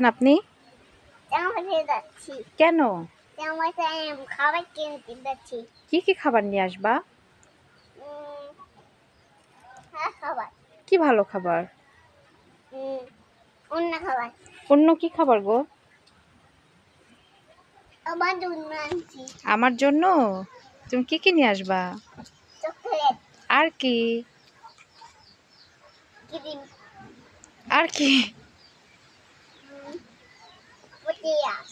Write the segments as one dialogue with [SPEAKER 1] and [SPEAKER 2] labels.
[SPEAKER 1] আপনি
[SPEAKER 2] জামাতে যাচ্ছি।
[SPEAKER 1] কেন?
[SPEAKER 2] জামাতে খাবার কিনতে যাচ্ছি।
[SPEAKER 1] কি কি খাবার নিয়ে আসবা?
[SPEAKER 2] খাবার।
[SPEAKER 1] কি ভালো খাবার?
[SPEAKER 2] অন্য খাবার।
[SPEAKER 1] অন্য কি খাবার গো?
[SPEAKER 2] আমার জন্য আনছি
[SPEAKER 1] আমার জন্য? তুমি কি কি নিয়ে আসবা?
[SPEAKER 2] চকলেট,
[SPEAKER 1] আর কি?
[SPEAKER 2] ক্রিম,
[SPEAKER 1] আর কি?
[SPEAKER 2] পটিয়াস,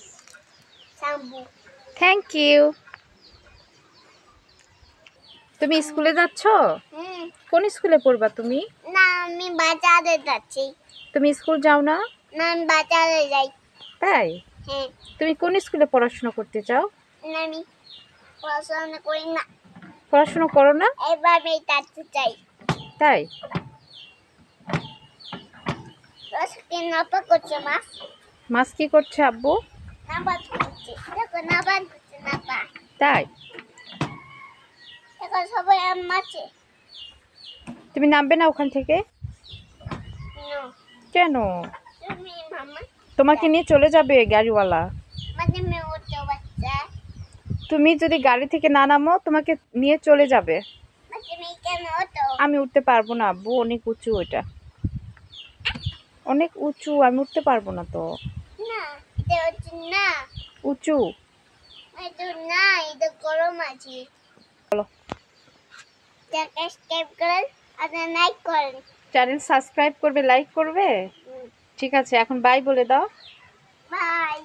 [SPEAKER 2] শ্যাম্পু।
[SPEAKER 1] Thank you. তুমি স্কুলে যাচ্ছ? কোন স্কুলে পড়বা তুমি?
[SPEAKER 2] না, আমি বাজারে যাচ্ছি।
[SPEAKER 1] তুমি স্কুল যাও না?
[SPEAKER 2] না, আমি বাজারে যাই।
[SPEAKER 1] তাই?
[SPEAKER 2] হ্যাঁ।
[SPEAKER 1] তুমি কোন স্কুলে পড়াশোনা করতে চাও?
[SPEAKER 2] না, আমি পড়াশোনা করি না।
[SPEAKER 1] পড়াশোনা করো না?
[SPEAKER 2] এবার আমি যাচ্তে চাই।
[SPEAKER 1] তাই?
[SPEAKER 2] আজকে নাপা করছে মাছ।
[SPEAKER 1] মাছ কি করছে আব্বু?
[SPEAKER 2] নাপা করছে। দেখো নাপা করছে নাপা।
[SPEAKER 1] তাই?
[SPEAKER 2] এখন সবাই মাছে।
[SPEAKER 1] তুমি নামবে না ওখান থেকে? কেন?
[SPEAKER 2] তুমি মামা
[SPEAKER 1] তোমাকে নিয়ে চলে যাবে গাড়িওয়ালা।
[SPEAKER 2] মানে মেয়ে উঠতে বাচ্চা।
[SPEAKER 1] তুমি যদি গাড়ি থেকে না নামো তোমাকে নিয়ে চলে যাবে।
[SPEAKER 2] মানে মেয়ে কেন হতো?
[SPEAKER 1] আমি উঠতে পারবো না আব্বু, অনেক উঁচু ওইটা, অনেক উঁচু, আমি উঠতে পারবো না তো।
[SPEAKER 2] না, এটা হচ্ছে না।
[SPEAKER 1] উঁচু।
[SPEAKER 2] এটা না, এটা গরম আছে।
[SPEAKER 1] বলো।
[SPEAKER 2] সাবস্ক্রাইব করেন আর লাইক করেন।
[SPEAKER 1] চ্যানেল সাবস্ক্রাইব করবে, লাইক করবে। ঠিক আছে, এখন বাই বলে দাও।
[SPEAKER 2] বাই।